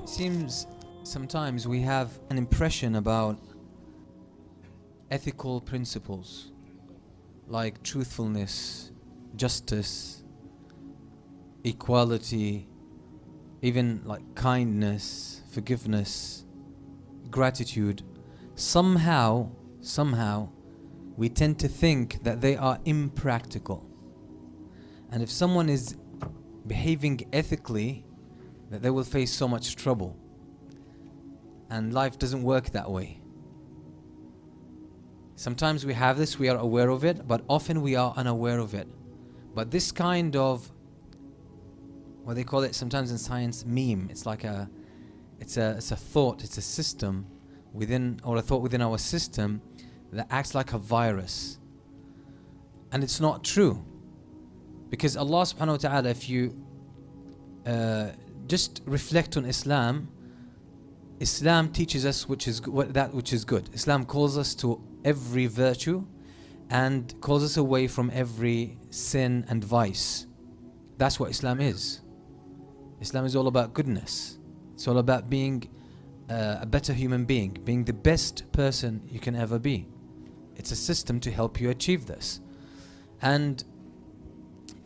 It seems sometimes we have an impression about ethical principles like truthfulness, justice, equality, even like kindness, forgiveness, gratitude. Somehow we tend to think that they are impractical. And if someone is behaving ethically, that they will face so much trouble. And life doesn't work that way. Sometimes we have this, we are aware of it, but often we are unaware of it. But this kind of, what they call it sometimes in science, meme. It's like it's a thought, it's a system within, or a thought within our system that acts like a virus. And it's not true. Because Allah subhanahu wa ta'ala, if you just reflect on Islam, Islam teaches us that which is good. Islam calls us to every virtue and calls us away from every sin and vice. That's what Islam is. Islam is all about goodness. It's all about being a better human being, being the best person you can ever be. It's a system to help you achieve this. And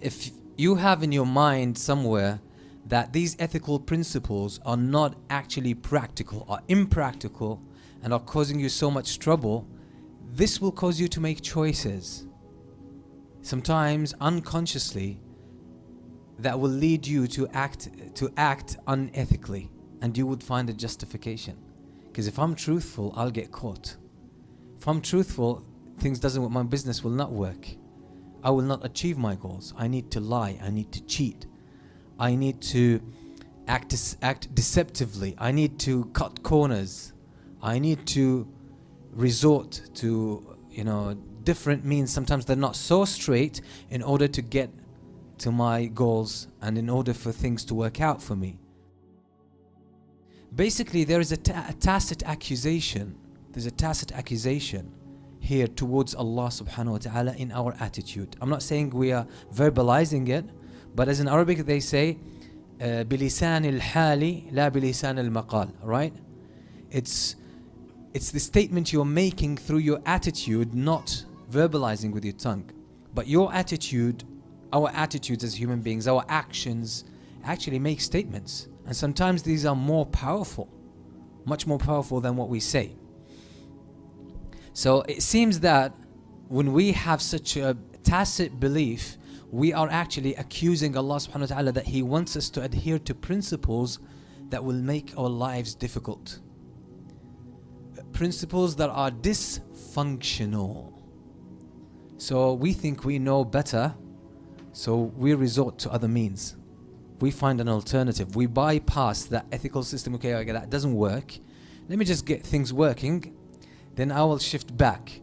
if you have in your mind somewhere that these ethical principles are not actually practical, are impractical, and are causing you so much trouble, this will cause you to make choices, sometimes unconsciously, that will lead you to act unethically, and you would find a justification. Because if I'm truthful, I'll get caught. If I'm truthful, my business will not work. I will not achieve my goals. I need to lie. I need to cheat. I need to act deceptively. I need to cut corners. I need to resort to, different means. Sometimes they're not so straight in order to get to my goals and in order for things to work out for me. Basically, there is a tacit accusation. There's a tacit accusation here towards Allah subhanahu wa ta'ala in our attitude. I'm not saying we are verbalizing it, but as in Arabic they say بِلِسَانِ الْحَالِ لَا بِلِسَانِ الْمَقَالِ, right? It's the statement you're making through your attitude, not verbalizing with your tongue. But your attitude, our attitudes as human beings, our actions actually make statements. And sometimes these are more powerful, much more powerful than what we say. So it seems that when we have such a tacit belief, we are actually accusing Allah subhanahu wa ta'ala that He wants us to adhere to principles that will make our lives difficult. Principles that are dysfunctional. So we think we know better, so we resort to other means. We find an alternative. We bypass that ethical system. Okay, that doesn't work. Let me just get things working. Then I will shift back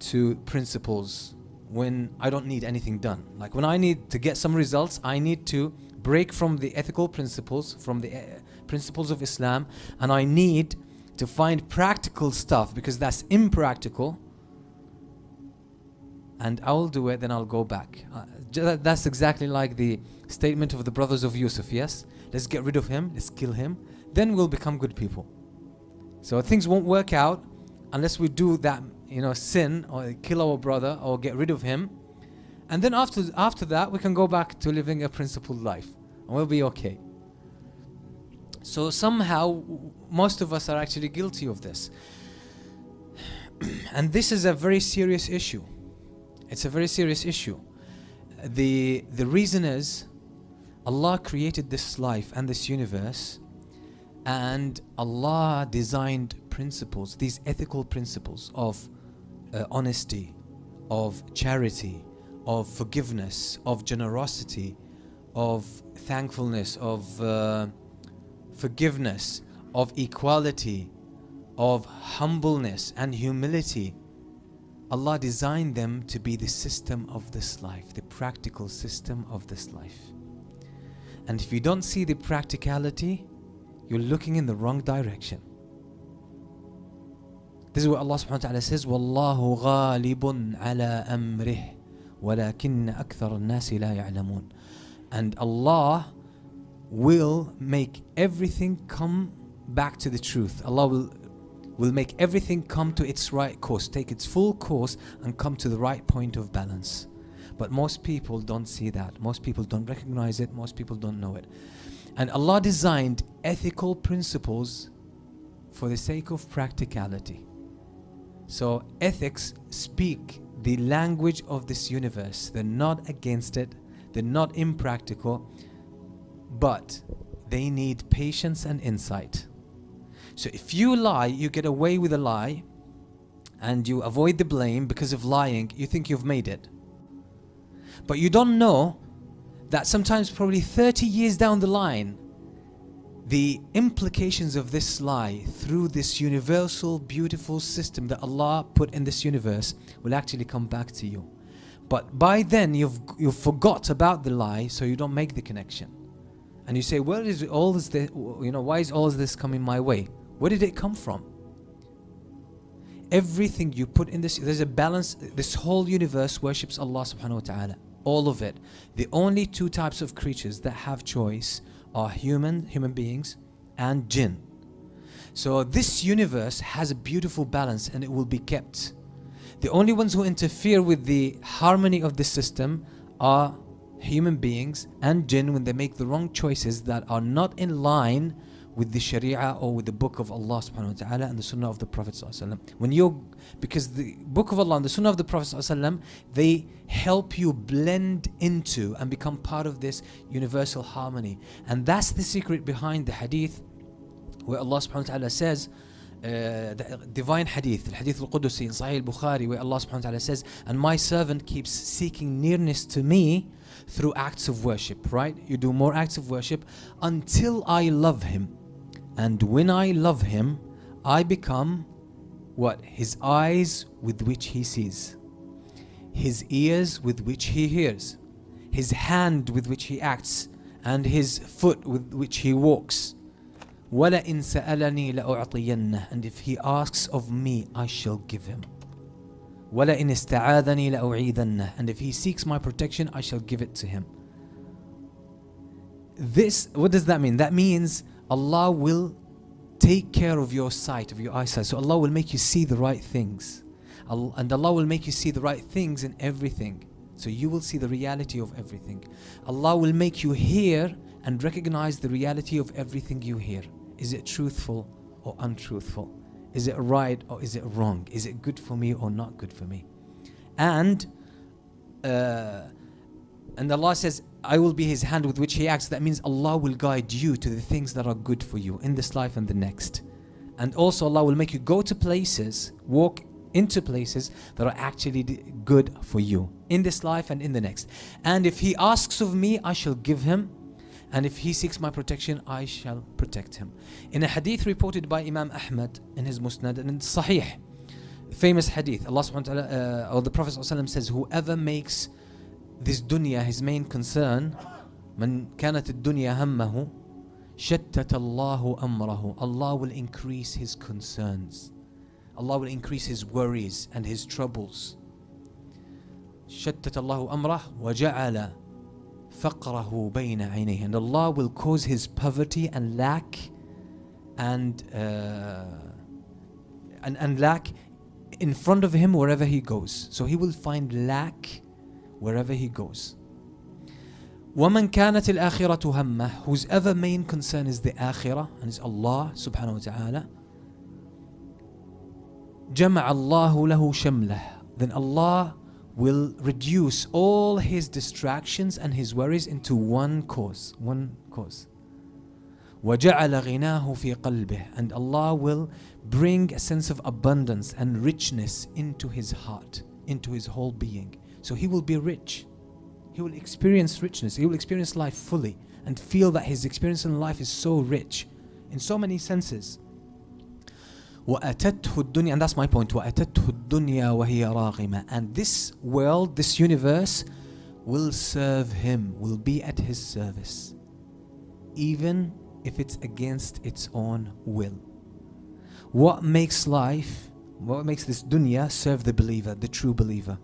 to principles when I don't need anything done. Like when I need to get some results, I need to break from the ethical principles, from the principles of Islam, and I need to find practical stuff because that's impractical, and I'll do it, then I'll go back. That's exactly like the statement of the brothers of Yusuf, yes? Let's get rid of him, let's kill him, then we'll become good people. So things won't work out unless we do that, sin or kill our brother or get rid of him. And then after that, we can go back to living a principled life and we'll be okay. So somehow, most of us are actually guilty of this. And this is a very serious issue. It's a very serious issue. The reason is, Allah created this life and this universe, and Allah designed principles, these ethical principles of honesty, of charity, of forgiveness, of generosity, of thankfulness, of forgiveness, of equality, of humbleness and humility. Allah designed them to be the system of this life, the practical system of this life. And if you don't see the practicality, you're looking in the wrong direction. This is what Allah subhanahu wa ta'ala says, وَاللَّهُ غَالِبٌ عَلَىٰ أَمْرِهِ وَلَكِنَّ أَكْثَرَ النَّاسِ لَا يَعْلَمُونَ. And Allah will make everything come back to the truth. Allah will make everything come to its right course, take its full course and come to the right point of balance. But most people don't see that. Most people don't recognize it. Most people don't know it. And Allah designed ethical principles for the sake of practicality. So ethics speak the language of this universe. They're not against it. They're not impractical. But they need patience and insight. So if you lie, you get away with a lie and you avoid the blame because of lying, you think you've made it. But you don't know that sometimes probably 30 years down the line, the implications of this lie through this universal, beautiful system that Allah put in this universe will actually come back to you. But by then you've forgot about the lie, so you don't make the connection. And you say, where is all this, why is all this coming my way? Where did it come from? Everything you put in this, there's a balance. This whole universe worships Allah subhanahu wa ta'ala. All of it. The only two types of creatures that have choice are human beings and jinn. So this universe has a beautiful balance and it will be kept. The only ones who interfere with the harmony of the system are human beings and jinn when they make the wrong choices that are not in line with the Sharia or with the book of Allah subhanahu wa ta'ala and the Sunnah of the Prophet sallallahu alaihi wasallam. Because the book of Allah and the Sunnah of the Prophet sallallahu alaihi wasallam, they help you blend into and become part of this universal harmony. And that's the secret behind the hadith where Allah subhanahu wa ta'ala says, the divine hadith, the hadith al-Qudusi in Sahih al-Bukhari, where Allah subhanahu wa ta'ala says, and my servant keeps seeking nearness to me through acts of worship, right? You do more acts of worship until I love him. And when I love him, I become what? His eyes with which he sees, his ears with which he hears, his hand with which he acts, and his foot with which he walks. وَلَئِن سَأَلَنِي لَأُعْطِيَنَّهُ. And if he asks of me, I shall give him. وَلَئِنِ اسْتَعَاذَنِي لَأُعِيذَنَّهُ. And if he seeks my protection, I shall give it to him. This, what does that mean? That means Allah will take care of your sight, of your eyesight. So Allah will make you see the right things. And Allah will make you see the right things in everything. So you will see the reality of everything. Allah will make you hear and recognize the reality of everything you hear. Is it truthful or untruthful? Is it right or is it wrong? Is it good for me or not good for me? And Allah says, I will be his hand with which he acts. That means Allah will guide you to the things that are good for you in this life and the next. And also Allah will make you go to places, walk into places that are actually good for you in this life and in the next. And if he asks of me, I shall give him. And if he seeks my protection, I shall protect him. In a hadith reported by Imam Ahmad in his Musnad and in Sahih, famous hadith, Allah subhanahu wa ta'ala, or the Prophet sallallahu alaihi wasallam says, whoever makes this dunya his main concern, من كانت الدنيا همه شتت الله أمره. Allah will increase his concerns. Allah will increase his worries and his troubles. شتت الله أمره وجعل فقره بين عينيه. And Allah will cause his poverty and lack and lack in front of him wherever he goes. So he will find lack wherever he goes. وَمَنْ كَانَتِ الْآخِرَةُ هَمَّهُ. Whose ever main concern is the akhirah and is Allah subhanahu wa ta'ala. جَمَعَ اللَّهُ لَهُ شَمْلَهُ. Then Allah will reduce all his distractions and his worries into one cause. وَجَعَلَ غِنَاهُ فِي قَلْبِهِ. And Allah will bring a sense of abundance and richness into his heart, into his whole being. So he will be rich. He will experience richness. He will experience life fully and feel that his experience in life is so rich in so many senses. وَأَتَتْهُ الدُّنْيَا. And that's my point. وَأَتَتْهُ الدُّنْيَا وَهِيَ رَاغِمَةٌ. And this world, this universe will serve him, will be at his service, even if it's against its own will. What makes life, what makes this dunya serve the believer, the true believer?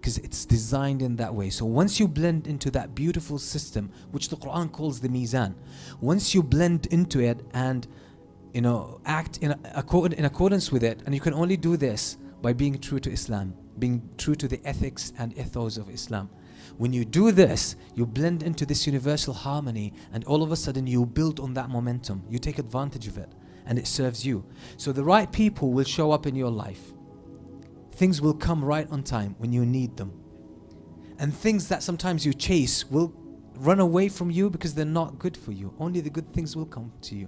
because it's designed in that way. So once you blend into that beautiful system, which the Quran calls the Mizan, once you blend into it and act in accordance with it, and you can only do this by being true to Islam, being true to the ethics and ethos of Islam. When you do this, you blend into this universal harmony, and all of a sudden you build on that momentum. You take advantage of it, and it serves you. So the right people will show up in your life. Things will come right on time when you need them. And things that sometimes you chase will run away from you because they're not good for you. Only the good things will come to you.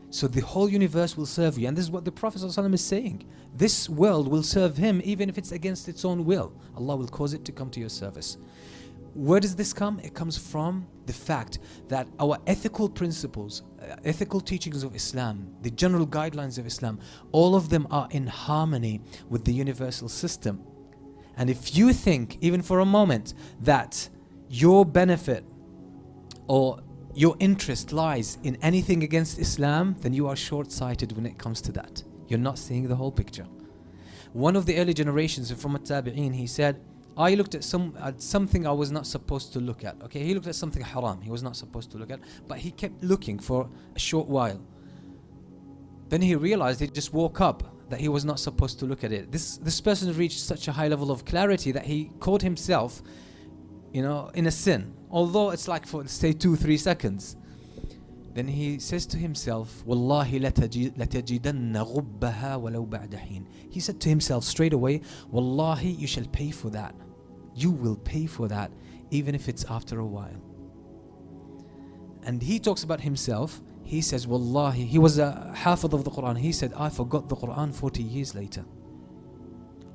So the whole universe will serve you. And this is what the Prophet ﷺ is saying. This world will serve him even if it's against its own will. Allah will cause it to come to your service. Where does this come? It comes from the fact that our ethical principles, ethical teachings of Islam, the general guidelines of Islam, all of them are in harmony with the universal system. And if you think, even for a moment, that your benefit or your interest lies in anything against Islam, then you are short-sighted when it comes to that. You're not seeing the whole picture. One of the early generations from al-Tabi'een, he said, I looked at something I was not supposed to look at. Okay, he looked at something haram he was not supposed to look at, but he kept looking for a short while. Then he realized, he just woke up, that he was not supposed to look at it. This person reached such a high level of clarity that he caught himself, in a sin, although it's like for, say, 2-3 seconds. Then he says to himself, Wallahi latajidanna ghubbaha walau ba'da hin. He said to himself straight away, Wallahi, you shall pay for that. You will pay for that, even if it's after a while. And he talks about himself. He says, Wallahi, he was a hafidh of the Quran. He said, I forgot the Quran 40 years later.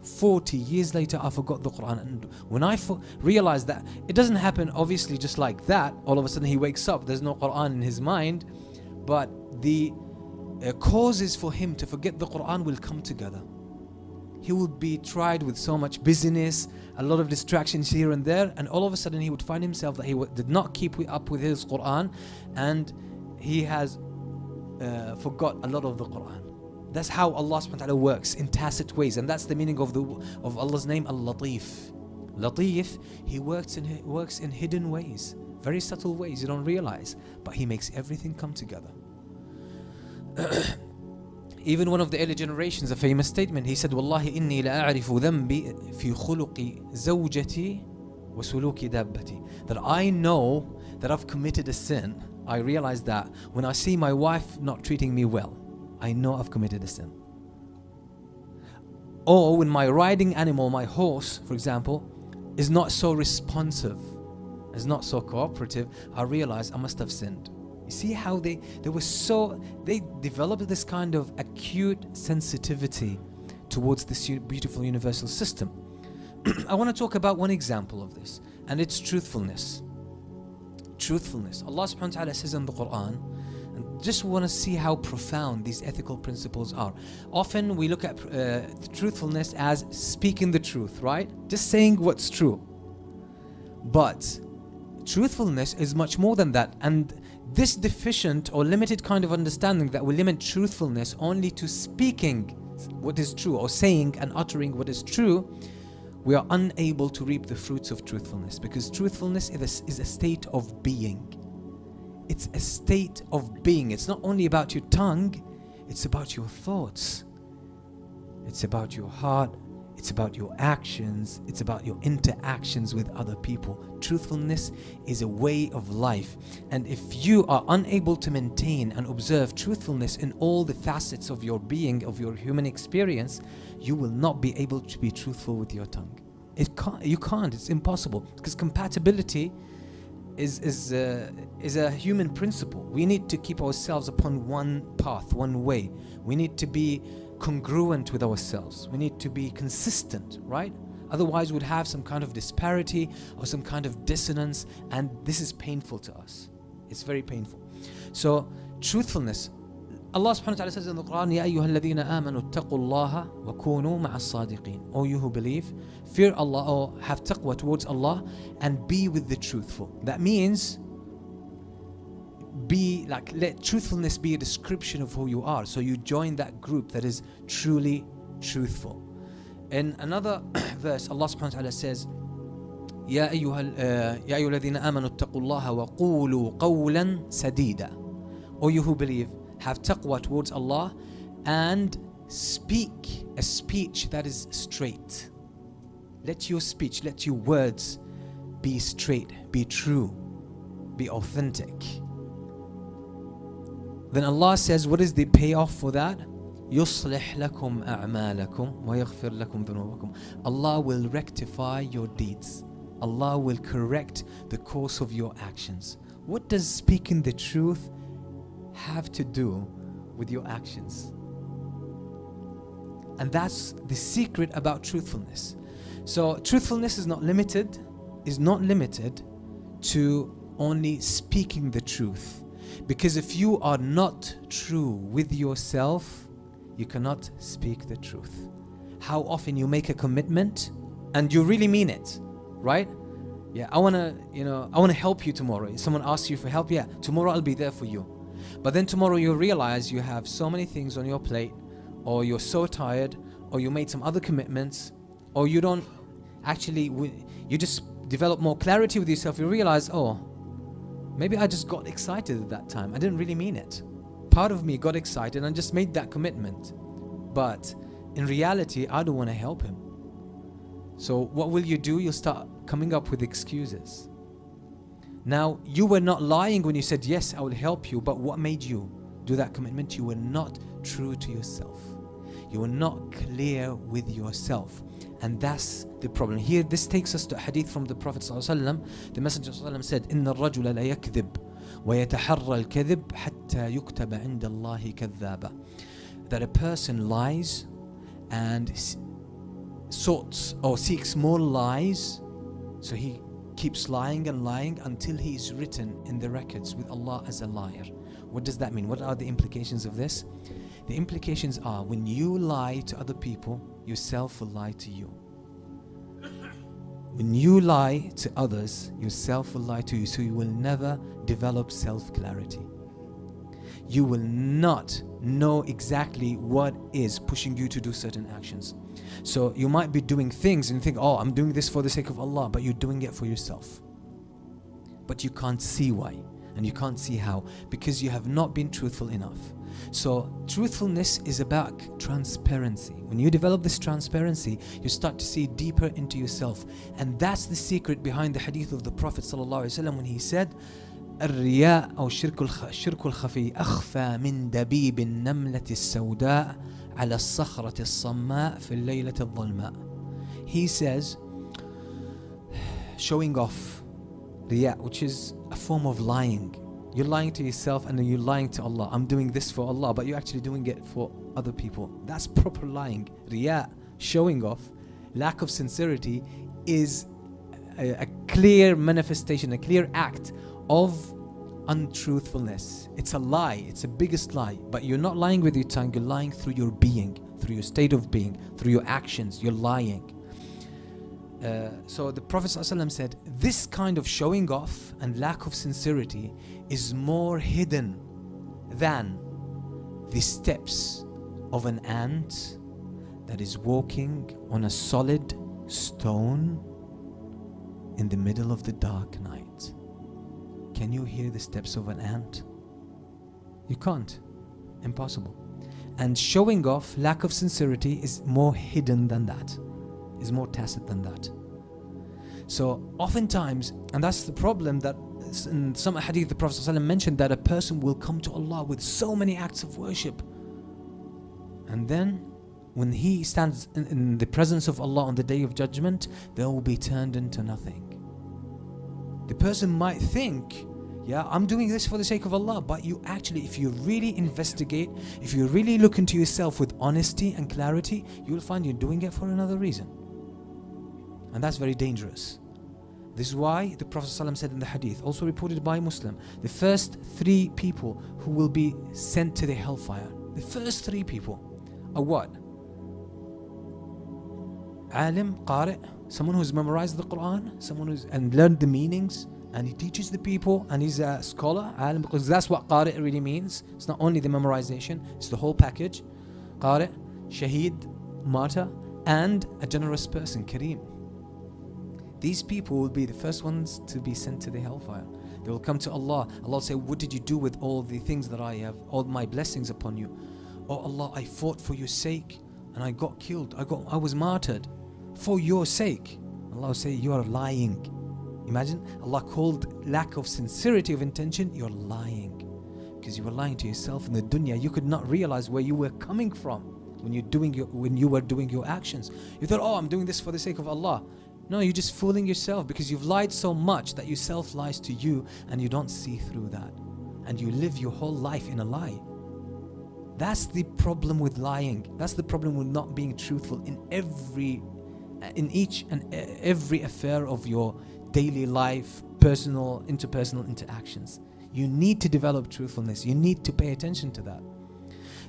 40 years later, I forgot the Quran. And when I realized that, it doesn't happen obviously just like that. All of a sudden he wakes up, there's no Quran in his mind. But the causes for him to forget the Quran will come together. He would be tried with so much busyness, a lot of distractions here and there. And all of a sudden he would find himself that he did not keep up with his Quran. And he has forgot a lot of the Quran. That's how Allah subhanahu wa ta'ala works, in tacit ways. And that's the meaning of Allah's name, al-Latif. Latif, he works in hidden ways, very subtle ways you don't realize, but he makes everything come together. Even one of the early generations, a famous statement, he said, Wallahi inni la a'rifu dhanbi fi khuluqi zawjati wa suluki dabbati. That I know that I've committed a sin. I realize that when I see my wife not treating me well, I know I've committed a sin. Or when my riding animal, my horse, for example, is not so responsive, is not so cooperative, I realize I must have sinned. You see how they developed this kind of acute sensitivity towards this beautiful universal system. I want to talk about one example of this, and it's truthfulness. Truthfulness. Allah subhanahu wa ta'ala says in the Quran, and just want to see how profound these ethical principles are. Often we look at truthfulness as speaking the truth, right? Just saying what's true. But truthfulness is much more than that. And this deficient or limited kind of understanding that will limit truthfulness only to speaking what is true or saying and uttering what is true, we are unable to reap the fruits of truthfulness, because truthfulness is a state of being. It's a state of being. It's not only about your tongue, it's about your thoughts. It's about your heart. It's about your actions. It's about your interactions with other people. Truthfulness is a way of life. And if you are unable to maintain and observe truthfulness in all the facets of your being, of your human experience, you will not be able to be truthful with your tongue. You can't. It's impossible. Because compatibility is a human principle. We need to keep ourselves upon one path, one way. We need to be congruent with ourselves. We need to be consistent, right? Otherwise we'd have some kind of disparity or some kind of dissonance, and this is painful to us. It's very painful. So truthfulness, Allah subhanahu wa ta'ala says in the Quran, Ya ayyuha alladhina amanu taqullaha wa kunu ma'as sadiqeen. O you who believe, fear Allah or have taqwa towards Allah and be with the truthful. That means let truthfulness be a description of who you are. So you join that group that is truly truthful. In another verse, Allah subhanahu wa ta'ala says, يا أيها الذين آمنوا اتقوا الله وقولوا قولا سديدا. O you who believe, have taqwa towards Allah and speak a speech that is straight. Let your speech, let your words be straight, be true, be authentic. Then Allah says, what is the payoff for that? يُصْلِحْ لَكُمْ أَعْمَالَكُمْ وَيَغْفِرْ لَكُمْ ذُنُوبَكُمْ. Allah will rectify your deeds. Allah will correct the course of your actions. What does speaking the truth have to do with your actions? And that's the secret about truthfulness. So truthfulness is not limited to only speaking the truth. Because if you are not true with yourself, you cannot speak the truth. How often you make a commitment and you really mean it, right? Yeah, I want to help you tomorrow. Someone asks you for help, yeah, tomorrow I'll be there for you. But then tomorrow you realize you have so many things on your plate, or you're so tired, or you made some other commitments, or you don't actually, you just develop more clarity with yourself. You realize, oh, maybe I just got excited at that time. I didn't really mean it. Part of me got excited and just made that commitment. But in reality, I don't want to help him. So what will you do? You'll start coming up with excuses. Now, you were not lying when you said, yes, I will help you. But what made you do that commitment? You were not true to yourself. You were not clear with yourself. And that's the problem. Here, this takes us to a hadith from the Prophet ﷺ. The Messenger ﷺ said, إِنَّ الرَّجُلَ لَا يَكْذِبْ وَيَتَحَرَّى الْكَذِبْ حَتَّى يُكْتَبَ عِنْدَ اللَّهِ كَذَّابًا. That a person lies and sorts or seeks more lies, so he keeps lying and lying until he is written in the records with Allah as a liar. What does that mean? What are the implications of this? The implications are, when you lie to other people, yourself will lie to you. When you lie to others, yourself will lie to you, so you will never develop self-clarity. You will not know exactly what is pushing you to do certain actions. So you might be doing things and think, oh, I'm doing this for the sake of Allah, but you're doing it for yourself. But you can't see why, and you can't see how, because you have not been truthful enough. So truthfulness is about transparency. When you develop this transparency, you start to see deeper into yourself. And that's the secret behind the hadith of the Prophet ﷺ when he said, الرياء أو الشرك الخفي أخفى من دبيب النملة السوداء على الصخرة الصماء في الليلة الظلماء. He says, showing off, riya, which is a form of lying. You're lying to yourself and then you're lying to Allah. I'm doing this for Allah, but you're actually doing it for other people. That's proper lying. Riya, showing off, lack of sincerity, is a clear manifestation, a clear act of untruthfulness. It's a lie. It's the biggest lie. But you're not lying with your tongue. You're lying through your being, through your state of being, through your actions. You're lying. So the Prophet ﷺ said, this kind of showing off and lack of sincerity is more hidden than the steps of an ant that is walking on a solid stone in the middle of the dark night. Can you hear the steps of an ant? You can't. Impossible. And showing off, lack of sincerity, is more hidden than that, is more tacit than that. So oftentimes, and that's the problem, that in some hadith the Prophet ﷺ mentioned that a person will come to Allah with so many acts of worship, and then when he stands in the presence of Allah on the Day of Judgment, they will be turned into nothing. The person might think, yeah, I'm doing this for the sake of Allah, but you actually, if you really investigate, if you really look into yourself with honesty and clarity, you will find you're doing it for another reason. And that's very dangerous. This is why the Prophet ﷺ said in the hadith, also reported by Muslim, the first 3 people who will be sent to the hellfire, the first 3 people are what? Alim, qari', someone who's memorized the Quran, someone who's and learned the meanings, and he teaches the people, and he's a scholar, alim, because that's what qari' really means. It's not only the memorization, it's the whole package. Qari', shaheed, martyr, and a generous person, Kareem. These people will be the first ones to be sent to the hellfire. They will come to Allah. Allah will say, what did you do with all the things that I have, all my blessings upon you? Oh Allah, I fought for your sake and I got killed. I was martyred for your sake. Allah will say, you are lying. Imagine, Allah called lack of sincerity of intention, you're lying. Because you were lying to yourself in the dunya. You could not realize where you were coming from when you were doing your actions. You thought, oh, I'm doing this for the sake of Allah. No, you're just fooling yourself because you've lied so much that you self-lies to you and you don't see through that. And you live your whole life in a lie. That's the problem with lying. That's the problem with not being truthful in each and every affair of your daily life, personal, interpersonal interactions. You need to develop truthfulness. You need to pay attention to that.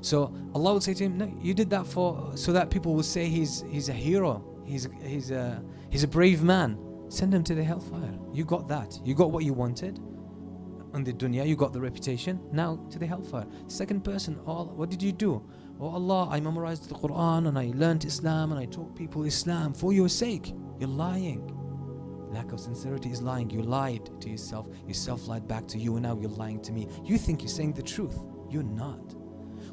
So Allah will say to him, no, you did that so that people will say he's a hero. He's a brave man. Send him to the hellfire. You got that. You got what you wanted. On the dunya, you got the reputation. Now to the hellfire. Second person, oh, what did you do? Oh Allah, I memorized the Quran and I learned Islam and I taught people Islam for your sake. You're lying. Lack of sincerity is lying. You lied to yourself. Yourself lied back to you, and now you're lying to me. You think you're saying the truth. You're not.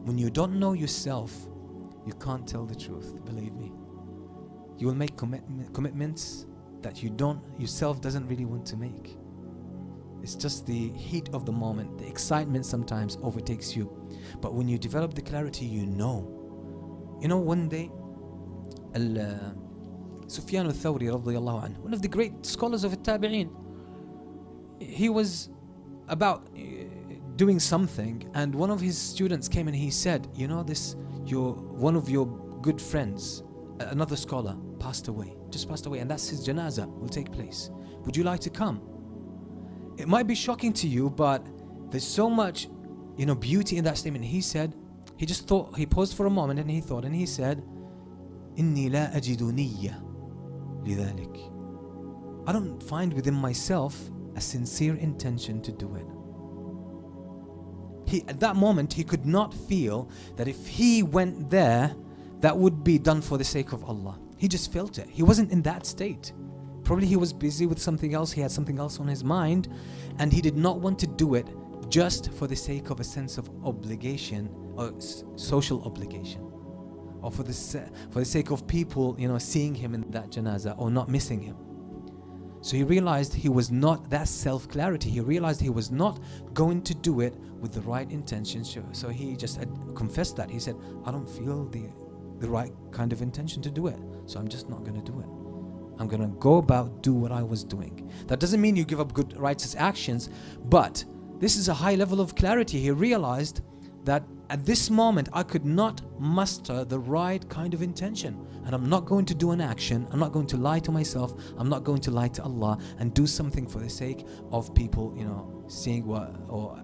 When you don't know yourself, you can't tell the truth. Believe me. You will make commitments that yourself doesn't really want to make. It's just the heat of the moment. The excitement sometimes overtakes you. But when you develop the clarity, you know. You know, one day, Sufyan al-Thawri radiyallahu anhu, one of the great scholars of al-Tabi'een, he was about doing something, and one of his students came and he said, you know, one of your good friends, another scholar, just passed away, and that's his janazah will take place. Would you like to come? It might be shocking to you, but there's so much, beauty in that statement. He said, he just thought, he paused for a moment and he thought, and he said, إني لا أجد نية لذلك. I don't find within myself a sincere intention to do it. At that moment, he could not feel that if he went there, that would be done for the sake of Allah. He just felt it. He wasn't in that state. Probably he was busy with something else. He had something else on his mind, and he did not want to do it just for the sake of a sense of obligation or social obligation, or for the sake of people, seeing him in that janazah or not missing him. So he realized he was not, that self-clarity, he realized he was not going to do it with the right intention. So he just confessed that. He said, I don't feel the right kind of intention to do it, so I'm just not going to do it. I'm going to go about do what I was doing. That doesn't mean you give up good righteous actions, but this is a high level of clarity. He realized that at this moment I could not muster the right kind of intention, and I'm not going to do an action. I'm not going to lie to myself. I'm not going to lie to Allah and do something for the sake of people, seeing what or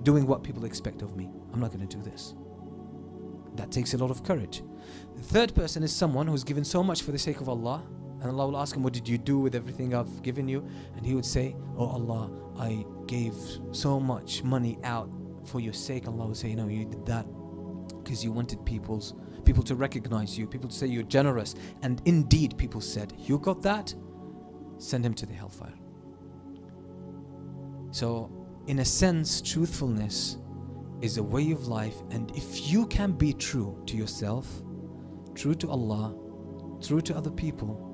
doing what people expect of me. I'm not going to do this. That takes a lot of courage. The third person is someone who's given so much for the sake of Allah, and Allah will ask him, what did you do with everything I've given you? And he would say, oh Allah, I gave so much money out for your sake. Allah will say, you did that because you wanted people to recognize you, people to say you're generous. And indeed, people said, you got that? Send him to the hellfire. So, in a sense, truthfulness is a way of life, and if you can be true to yourself, true to Allah, true to other people,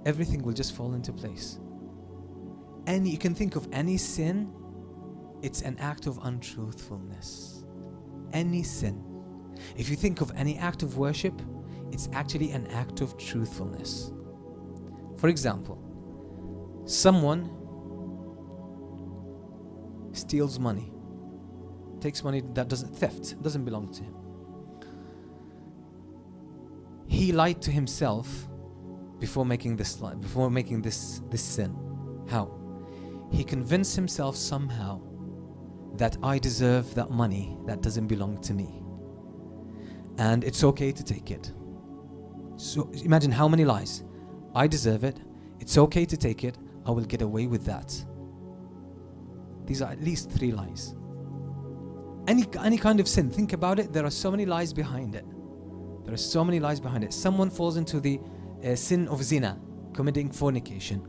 everything will just fall into place. And you can think of any sin, it's an act of untruthfulness. Any sin. If you think of any act of worship, it's actually an act of truthfulness. For example, someone steals money, takes money that doesn't belong to him. He lied to himself before making this sin. How? He convinced himself somehow that I deserve that money that doesn't belong to me, and it's okay to take it. So imagine how many lies. I deserve it. It's okay to take it. I will get away with that. These are at least 3 lies. Any kind of sin, think about it. There are so many lies behind it. There are so many lies behind it. Someone falls into the sin of zina, committing fornication.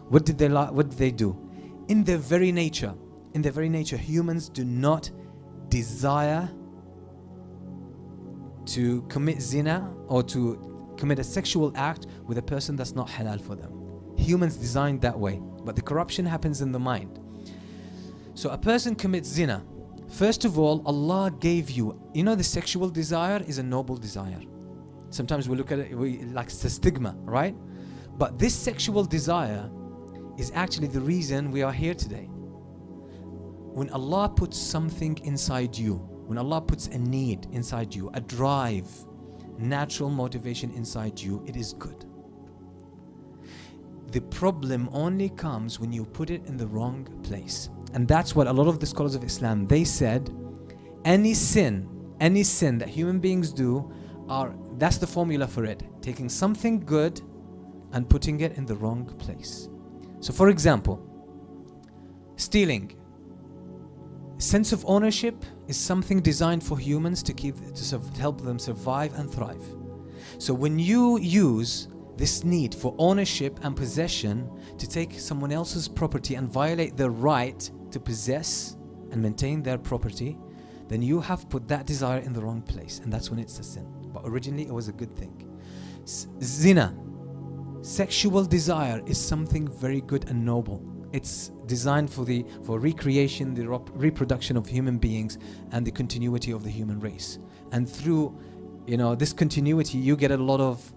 What did they do? In their very nature, humans do not desire to commit zina or to commit a sexual act with a person that's not halal for them. Humans designed that way, but the corruption happens in the mind. So a person commits zina. First of all, Allah gave you, the sexual desire is a noble desire. Sometimes we look at it, like it's a stigma, right? But this sexual desire is actually the reason we are here today. When Allah puts something inside you, when Allah puts a need inside you, a drive, natural motivation inside you, it is good. The problem only comes when you put it in the wrong place. And that's what a lot of the scholars of Islam, they said, any sin that human beings do, that's the formula for it. Taking something good and putting it in the wrong place. So for example, stealing. Sense of ownership is something designed for humans to help them survive and thrive. So when you use this need for ownership and possession to take someone else's property and violate their right to possess and maintain their property, then you have put that desire in the wrong place, and that's when it's a sin. But originally it was a good thing. Zina, sexual desire, is something very good and noble. It's designed for recreation, the reproduction of human beings, and the continuity of the human race. And through this continuity, you get a lot of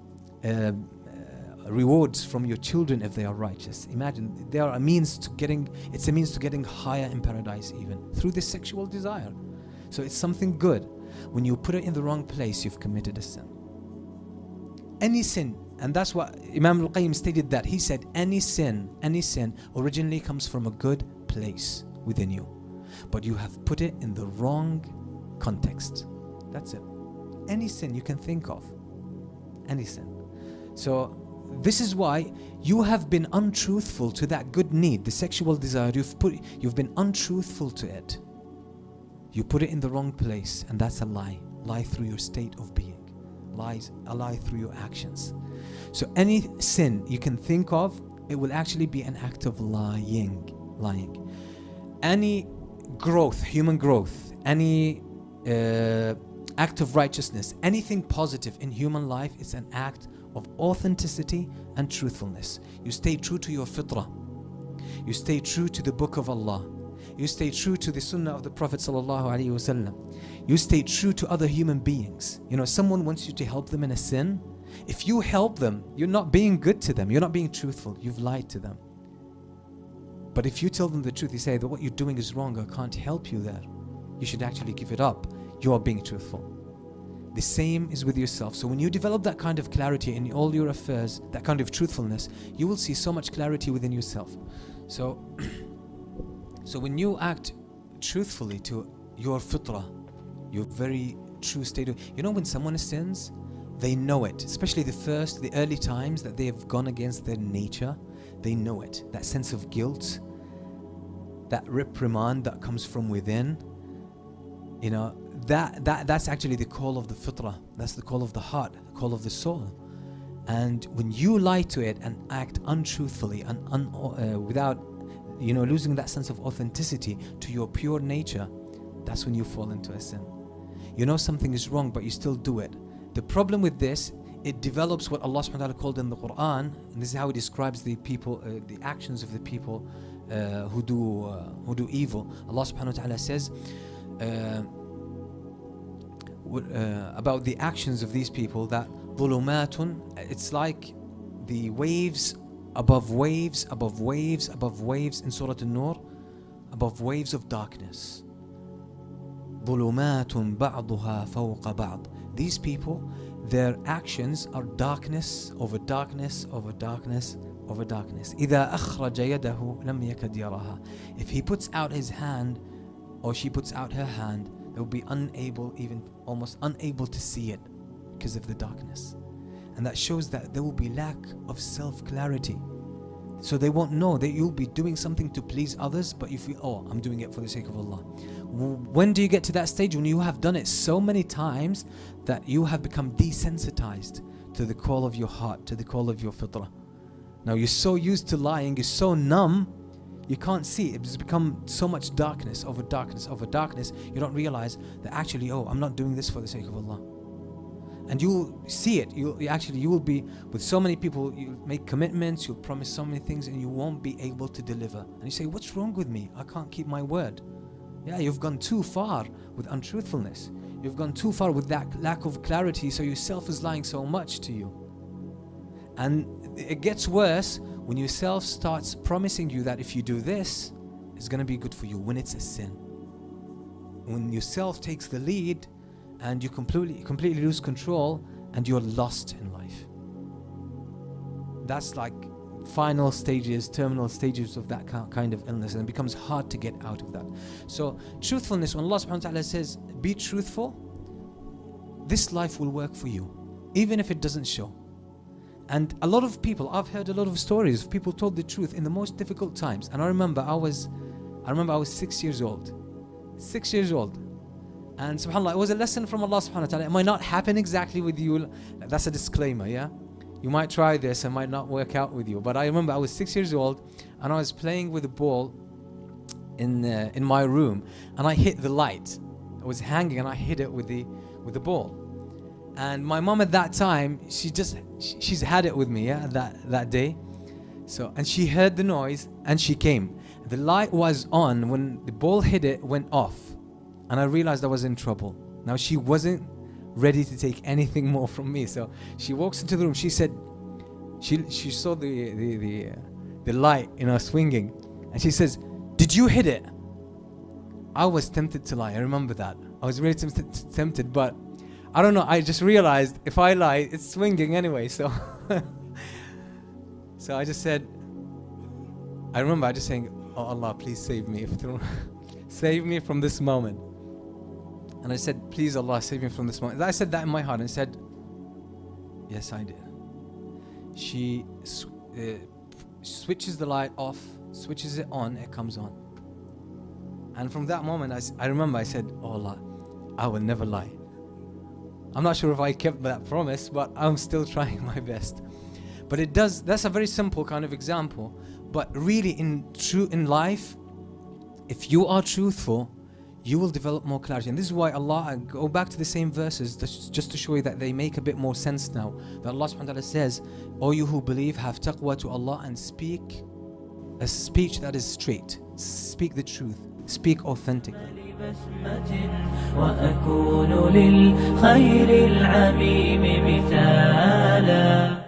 rewards from your children if they are righteous. Imagine, they are a means to getting higher in paradise, even through this sexual desire. So it's something good. When you put it in the wrong place, you've committed a sin. Any sin, and that's what Imam al-Qayyim stated, that he said any sin originally comes from a good place within you, but you have put it in the wrong context. That's it. Any sin you can think of, any sin. So this is why you have been untruthful to that good need, the sexual desire. You've been untruthful to it. You put it in the wrong place, and that's a lie. Lie through your state of being. A lie through your actions. So any sin you can think of, it will actually be an act of lying. Any growth, human growth, any act of righteousness, anything positive in human life, it's an act of authenticity and truthfulness. You stay true to your fitrah. You stay true to the book of Allah. You stay true to the sunnah of the Prophet ﷺ. You stay true to other human beings. Someone wants you to help them in a sin. If you help them, you're not being good to them. You're not being truthful. You've lied to them. But if you tell them the truth, you say that what you're doing is wrong, I can't help you there, you should actually give it up. You are being truthful. The same is with yourself. So when you develop that kind of clarity in all your affairs, that kind of truthfulness, you will see so much clarity within yourself. So when you act truthfully to your fitrah, your very true state of, when someone sins, they know it, especially the early times that they have gone against their nature, they know it. That sense of guilt, that reprimand that comes from within, that's actually the call of the fitrah. That's the call of the heart, the call of the soul. And when you lie to it and act untruthfully and without losing that sense of authenticity to your pure nature, that's when you fall into a sin. Something is wrong, but you still do it. The problem with this, it develops what Allah subhanahu wa ta'ala called in the Quran, and this is how He describes the people, the actions of the people who do evil. Allah subhanahu wa ta'ala says about the actions of these people that ظُلُمَاتٌ, it's like the waves above waves above waves above waves in Surah An-Nur, above waves of darkness. ظُلُمَاتٌ بَعْضُهَا فَوْقَ بَعْضٍ. These people, their actions are darkness over darkness over darkness over darkness. إِذَا أَخْرَجَ يَدَهُ لَمْ يَكَدْ يَرَهَا. If he puts out his hand or she puts out her hand, they will be almost unable to see it because of the darkness. And that shows that there will be lack of self-clarity. So they won't know that you'll be doing something to please others, but you feel, oh, I'm doing it for the sake of Allah. When do you get to that stage? When you have done it so many times that you have become desensitized to the call of your heart, to the call of your fitrah. Now you're so used to lying, you're so numb, you can't see. It's become so much darkness over darkness over darkness. You don't realize that actually, oh, I'm not doing this for the sake of Allah. And you'll see it. You will be with so many people. You make commitments. You'll promise so many things, and you won't be able to deliver. And you say, "What's wrong with me? I can't keep my word." Yeah, you've gone too far with untruthfulness. You've gone too far with that lack of clarity. So yourself is lying so much to you. And it gets worse when yourself starts promising you that if you do this, it's going to be good for you, when it's a sin. When yourself takes the lead, and you completely lose control, and you're lost in life. That's like final stages, terminal stages of that kind of illness, and it becomes hard to get out of that. So truthfulness, when Allah subhanahu wa ta'ala says, be truthful, this life will work for you, even if it doesn't show. And a lot of people, I've heard a lot of stories of people told the truth in the most difficult times. And I remember I was 6 years old. 6 years old. And subhanAllah, it was a lesson from Allah subhanahu wa ta'ala. It might not happen exactly with you. That's a disclaimer, yeah? You might try this and might not work out with you. But I remember I was 6 years old and I was playing with a ball in my room, and I hit the light. I was hanging and I hit it with the ball. And my mom at that time, she's had it with me, yeah, that day. So, and she heard the noise and she came. The light was on. When the ball hit it, went off. And I realized I was in trouble. Now she wasn't ready to take anything more from me. So she walks into the room. She said, she saw the light, swinging. And she says, "Did you hit it?" I was tempted to lie. I remember that. I was really tempted, but I don't know. I just realized if I lie, it's swinging anyway. So, so I just said, I remember I just saying, "Oh Allah, please save me. Save me from this moment." And I said, "Please Allah, save me from this moment." I said that in my heart and said, "Yes, I did." She switches the light off, switches it on, it comes on. And from that moment, I remember I said, "Oh Allah, I will never lie." I'm not sure if I kept that promise, but I'm still trying my best. But that's a very simple kind of example. But really in life, if you are truthful, you will develop more clarity. And this is why Allah, I go back to the same verses just to show you that they make a bit more sense now. That Allah subhanahu wa ta'ala says, "O you who believe, have taqwa to Allah and speak a speech that is straight. Speak the truth. Speak authentically." وأكون للخير العميم مثالا.